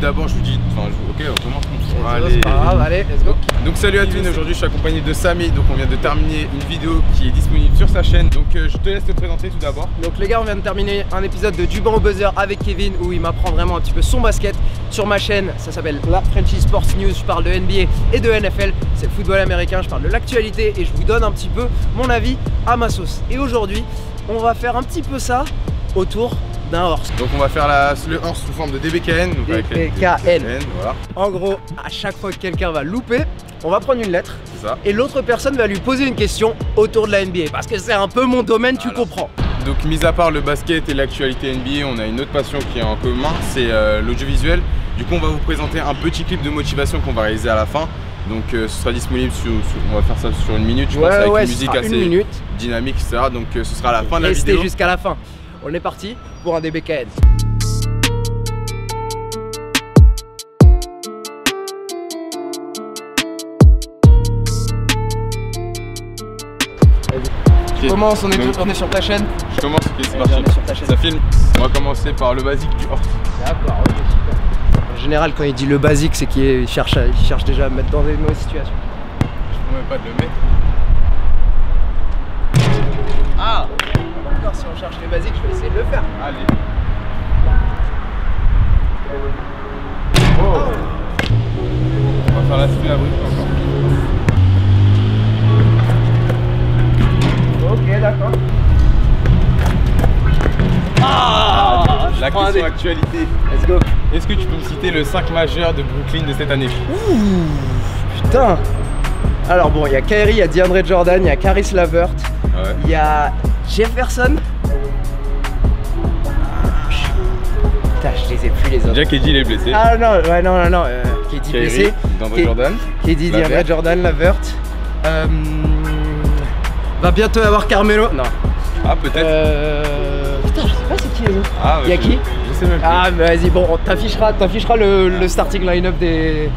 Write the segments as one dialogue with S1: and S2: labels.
S1: D'abord, je vous dis, ok, on commence.
S2: Allez, c'est pas grave, allez, let's go.
S1: Donc salut à tous, aujourd'hui je suis accompagné de Samy, donc on vient de terminer une vidéo qui est disponible sur sa chaîne, donc je te laisse te présenter tout d'abord.
S2: Donc les gars, on vient de terminer un épisode de Du Banc au Buzzer avec Kevin où il m'apprend vraiment un petit peu son basket sur ma chaîne. Ça s'appelle la Frenchy Sports News, je parle de NBA et de NFL, c'est le football américain, je parle de l'actualité et je vous donne un petit peu mon avis à ma sauce. Et aujourd'hui, on va faire un petit peu ça autour d'un horse.
S1: Donc on va faire le horse sous forme de DBKN. Donc
S2: DBKN.
S1: Voilà.
S2: En gros, à chaque fois que quelqu'un va louper, on va prendre une lettre
S1: ça.
S2: Et l'autre personne va lui poser une question autour de la NBA. Parce que c'est un peu mon domaine, tu comprends.
S1: Donc mis à part le basket et l'actualité NBA, on a une autre passion qui est en commun, c'est l'audiovisuel. Du coup on va vous présenter un petit clip de motivation qu'on va réaliser à la fin. Donc ce sera disponible on va faire ça sur une minute, je pense, avec une musique assez dynamique, etc. Donc ce sera à la fin de la vidéo.
S2: Restez jusqu'à la fin. On est parti pour un DBKN. Tu commences, on est sur ta chaîne.
S1: Je commence, ok, c'est parti.
S2: Sur ta chaîne.
S1: Ça filme. On va commencer par le basique du horse.
S2: D'accord, ok, super. En général, quand il dit le basique, c'est qu'il cherche déjà à me mettre dans des mauvaises situations.
S1: Je promets pas de le mettre.
S2: Ah! Encore, si on cherche les basiques, je vais essayer de le faire.
S1: Allez. Oh. On va faire la suite à brute encore.
S2: Ok, d'accord.
S1: Ah, la question actualité.
S2: Let's go.
S1: Est-ce que tu peux me citer le 5 majeur de Brooklyn de cette année?
S2: Ouh, putain. Alors bon, il y a Kyrie, il y a DeAndre Jordan, il y a Caris LeVert, il y a Jefferson. Putain, je les ai plus les autres.
S1: Déjà KD il est blessé.
S2: Ah non, ouais, non. KD blessé.
S1: Jordan.
S2: KD, DeAndre Jordan, LeVert. Va bientôt avoir Carmelo. Non.
S1: Ah peut-être.
S2: Putain, je sais pas c'est qui les autres.
S1: Ah,
S2: il y a qui?
S1: Je sais même plus.
S2: Ah mais vas-y, bon, t'afficheras le starting line-up des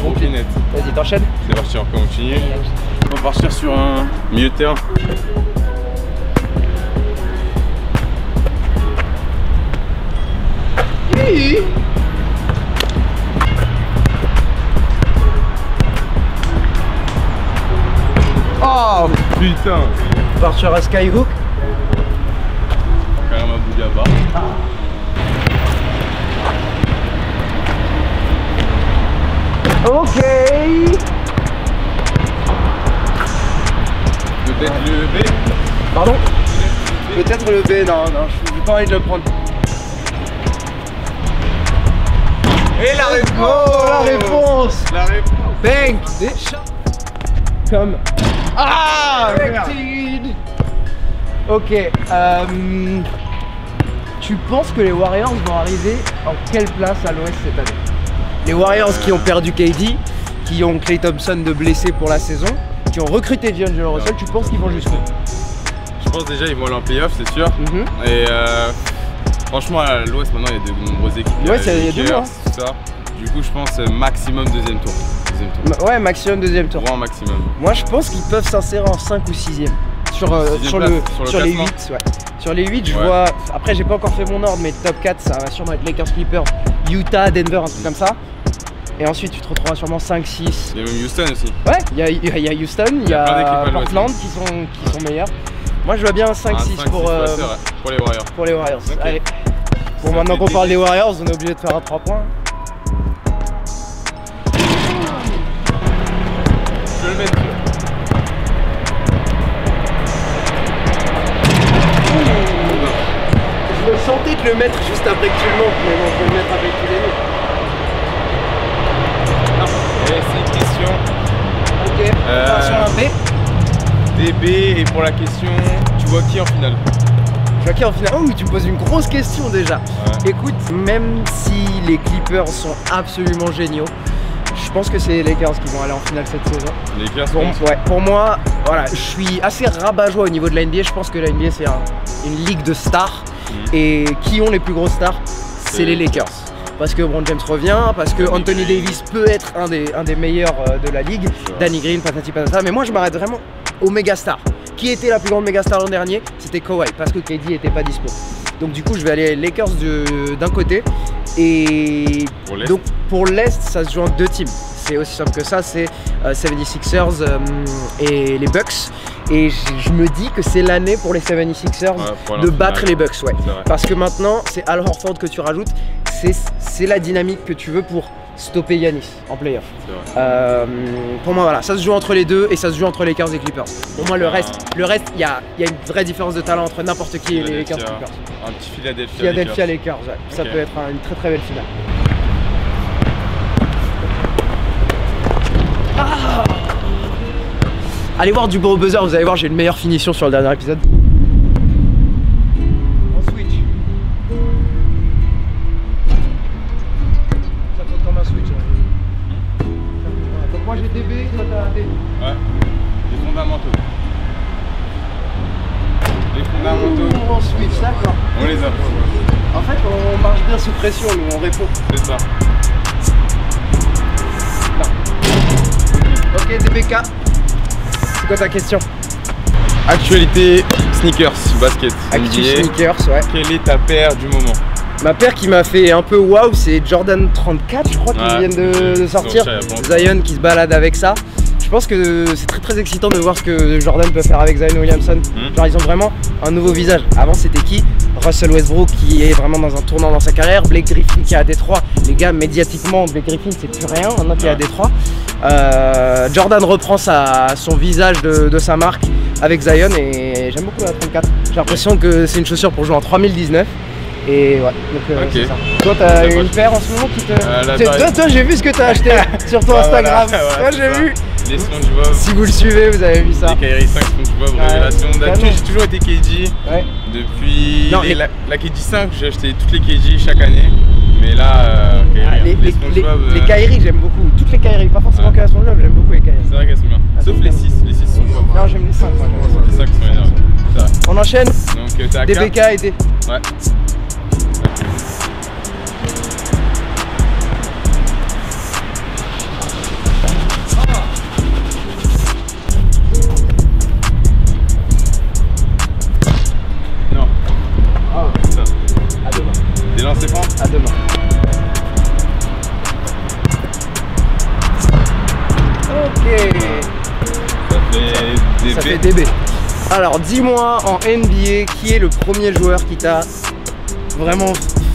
S1: Brooklyn.
S2: Vas-y, t'enchaînes.
S1: C'est parti, on continue. On va partir sur un milieu de terrain.
S2: Oui. Oh
S1: putain.
S2: Partir à Skyhook.
S1: Karim Abou-Jabbar.
S2: Ok.
S1: Peut-être le B.
S2: Pardon? Peut-être le B, non, j'ai pas envie de le prendre.
S1: Et la réponse!
S2: Oh, la réponse!
S1: La réponse!
S2: Bang! Comme.
S1: Ah!
S2: Ok, tu penses que les Warriors vont arriver en quelle place à l'Ouest cette année? Les Warriors qui ont perdu KD, qui ont Klay Thompson de blessé pour la saison, qui ont recruté D'Angelo Russell, tu penses qu'ils vont jusqu'où?
S1: Je pense déjà ils vont aller en playoff, c'est sûr. Et franchement à l'Ouest maintenant il y a de nombreuses équipes.
S2: Ouais, il y a deux mois.
S1: Tout ça. Du coup je pense maximum deuxième tour.
S2: Ouais, maximum deuxième tour.
S1: Grand maximum.
S2: Moi je pense qu'ils peuvent s'insérer en 5 ou 6ème. Sur les 8, ouais. Sur les 8, je vois. Après, j'ai pas encore fait mon ordre, mais top 4, ça va sûrement être Lakers, Clippers, Utah, Denver, un truc comme ça. Et ensuite, tu te retrouveras sûrement 5, 6.
S1: Il y a même Houston aussi.
S2: Ouais, il y a Houston, il y a Portland qui sont meilleurs. Moi, je vois bien un 5, 6 pour
S1: les Warriors.
S2: Pour les Warriors. Okay. Allez. Bon,
S1: Ça
S2: maintenant qu'on parle des Warriors, on est obligé de faire un 3 points.
S1: Je vais le mettre.
S2: Je me sentais de le mettre juste après que tu le montes, mais bon, je vais le mettre avec tous les autres.
S1: Et c'est une question.
S2: Ok, sur un B.
S1: DB, et pour la question, tu vois qui en finale?
S2: Je vois qui en finale? Oh, tu me poses une grosse question déjà. Ouais. Écoute, même si les Clippers sont absolument géniaux, je pense que c'est les Lakers qui vont aller en finale cette saison.
S1: Les Lakers,
S2: pour moi, voilà, je suis assez rabat-joie au niveau de la NBA. Je pense que la NBA c'est une ligue de stars. Et qui ont les plus grosses stars? C'est les Lakers. Parce que LeBron James revient, parce que Anthony Davis peut être un des meilleurs de la ligue. Danny Green, patati patata. Mais moi je m'arrête vraiment aux méga stars. Qui était la plus grande méga star l'an dernier? C'était Kawhi, parce que KD n'était pas dispo. Donc du coup je vais aller Lakers d'un côté Et donc pour l'Est, ça se joue en 2 teams. C'est aussi simple que ça, c'est 76ers et les Bucks. Et je me dis que c'est l'année pour les 76ers de battre les Bucks. Parce que maintenant, c'est Al Horford que tu rajoutes. C'est la dynamique que tu veux pour stopper Giannis en playoff. Pour moi, voilà, ça se joue entre les deux et ça se joue entre les Lakers et Clippers. Pour moi, le reste, il y a une vraie différence de talent entre n'importe qui et les Lakers et Clippers.
S1: Un petit Philadelphia
S2: Lakers, ouais. Ça peut être une très très belle finale. Allez voir du gros buzzer, vous allez voir, j'ai une meilleure finition sur le dernier épisode. On switch. Ça compte comme un switch. Donc moi j'ai DB, toi t'as AD.
S1: Ouais, les fondamentaux. Les fondamentaux.
S2: On switch, d'accord.
S1: On les a.
S2: En fait, on marche bien sous pression, nous on répond.
S1: C'est ça.
S2: Ok, DBK. C'est quoi ta question?
S1: Actualité sneakers, basket.
S2: Actu sneakers, ouais.
S1: Quelle est ta paire du moment?
S2: Ma paire qui m'a fait un peu waouh, c'est Jordan 34, je crois, qui viennent de sortir. Zion qui se balade avec ça. Je pense que c'est très très excitant de voir ce que Jordan peut faire avec Zion Williamson. Genre ils ont vraiment un nouveau visage. Avant c'était qui? Russell Westbrook qui est vraiment dans un tournant dans sa carrière. Blake Griffin qui est à Détroit. Les gars, médiatiquement, Blake Griffin c'est plus rien, maintenant qu'il est à Détroit. Jordan reprend son visage de sa marque avec Zion et j'aime beaucoup la 34. J'ai l'impression que c'est une chaussure pour jouer en 3019. Et ouais, donc c'est ça. Toi t'as une paire en ce moment qui te... Toi j'ai vu ce que t'as acheté sur ton Instagram. Moi j'ai vu.
S1: Les SpongeBob.
S2: Si vous le suivez, vous avez vu ça.
S1: Les Kyrie 5 SpongeBob, révélation. D'habitude j'ai toujours été KD. Depuis la KD 5, j'ai acheté toutes les KD chaque année. Mais là, les SpongeBob.
S2: Les Kyrie j'aime beaucoup. Toutes les Kyrie, pas forcément que la SpongeBob, j'aime beaucoup les Kyrie.
S1: C'est vrai qu'elles sont bien. Sauf les 6. Les 6 sont pas.
S2: Non, j'aime les 5.
S1: Les 5 sont énormes.
S2: On enchaîne.
S1: Donc t'as
S2: DBK et D.
S1: Ouais.
S2: À demain. Ok. Ça fait DB. Alors dis-moi en NBA qui est le premier joueur qui t'a vraiment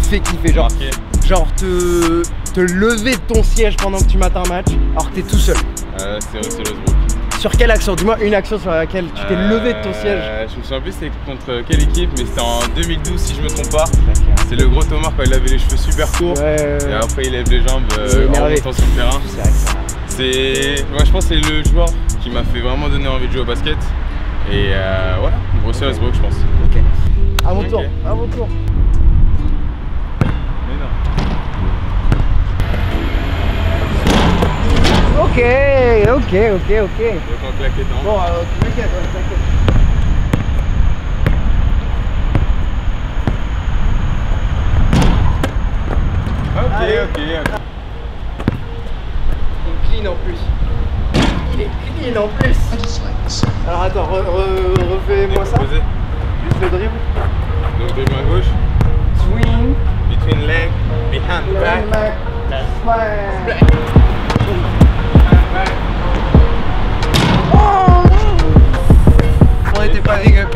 S2: fait kiffer, genre te lever de ton siège pendant que tu mates un match alors que t'es tout seul.
S1: C'est Russell Westbrook.
S2: Sur quelle action? Dis-moi une action sur laquelle tu t'es levé de ton siège.
S1: Je me souviens plus c'était contre quelle équipe, mais c'était en 2012 si je me trompe pas. C'est le gros Thomas quand il avait les cheveux super courts et après il lève les jambes en montant sur le terrain. Moi je pense que c'est le joueur qui m'a fait vraiment donner envie de jouer au basket. Et voilà, Russell Westbrook je pense.
S2: Ok. À mon tour, à mon tour. Ok.
S1: Donc on claquette, non?
S2: Bon, claquette.
S1: Ok.
S2: Il est clean en plus. Il est clean en plus. Alors attends, refais-moi ça. Juste le dribble.
S1: Donc dribble à gauche.
S2: Swing.
S1: Between leg, behind back. On était pas dégueu.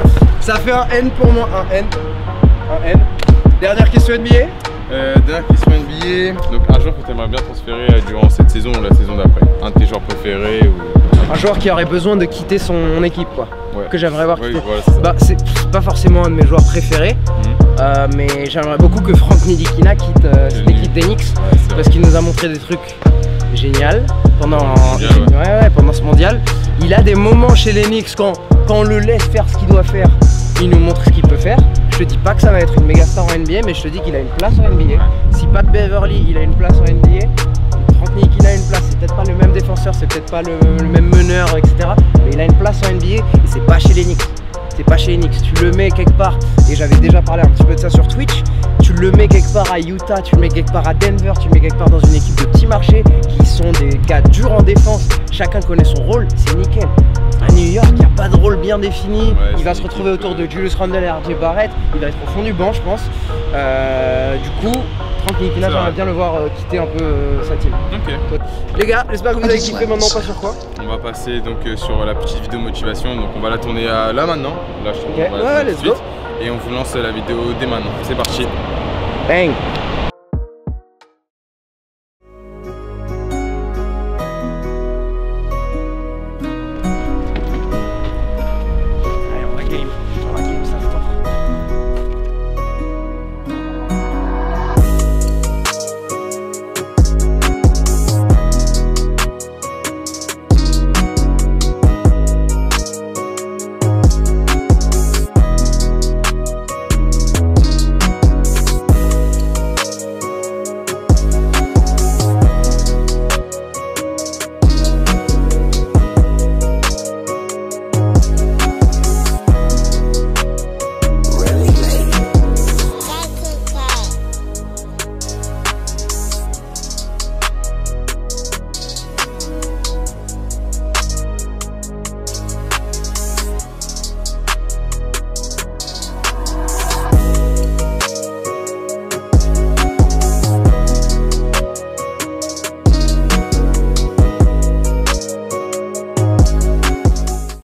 S2: Ça fait un N pour moi, un N. Dernière question NBA.
S1: Dernière question NBA. Donc un joueur que tu aimerais bien transférer durant cette saison ou la saison d'après. Un de tes joueurs préférés ou...
S2: Un joueur qui aurait besoin de quitter son équipe quoi.
S1: Ouais.
S2: Que j'aimerais voir quitter.
S1: Voilà,
S2: c'est pas forcément un de mes joueurs préférés. Mais j'aimerais beaucoup que Frank Ntilikina quitte l'équipe des Knicks parce qu'il nous a montré des trucs géniaux pendant ce mondial. Il a des moments chez les Knicks quand on le laisse faire ce qu'il doit faire, il nous montre ce qu'il peut faire. Je te dis pas que ça va être une méga star en NBA, mais je te dis qu'il a une place en NBA. Si Pat Beverly il a une place en NBA, Frank Ntilikina a une place. C'est peut-être pas le même défenseur, c'est peut-être pas le même meneur, etc. Mais il a une place en NBA et c'est pas chez les Knicks. C'est pas chez les Knicks, tu le mets quelque part, et j'avais déjà parlé un petit peu de ça sur Twitch, tu le mets quelque part à Utah, tu le mets quelque part à Denver, tu le mets quelque part dans une équipe de petit marché, qui sont des gars durs en défense, chacun connaît son rôle, c'est nickel. À New York, il n'y a pas de rôle bien défini.
S1: Ouais,
S2: Il va
S1: c'est
S2: se retrouver
S1: l'équipe,
S2: autour de Julius Randle et RJ Barrett. Il va être au fond du banc, je pense. Du coup, Frank Ntilikina, j'aimerais bien le voir quitter un peu sa team.
S1: Ok.
S2: Les gars, j'espère que vous avez kiffé. Maintenant, on passe sur quoi?
S1: On va passer donc sur la petite vidéo motivation. Donc on va la tourner là maintenant. Là, je trouve
S2: Ok,
S1: qu'on va la tourner
S2: ouais,
S1: tout de
S2: let's go.
S1: suite. Et on vous lance la vidéo dès maintenant. C'est parti.
S2: Bang.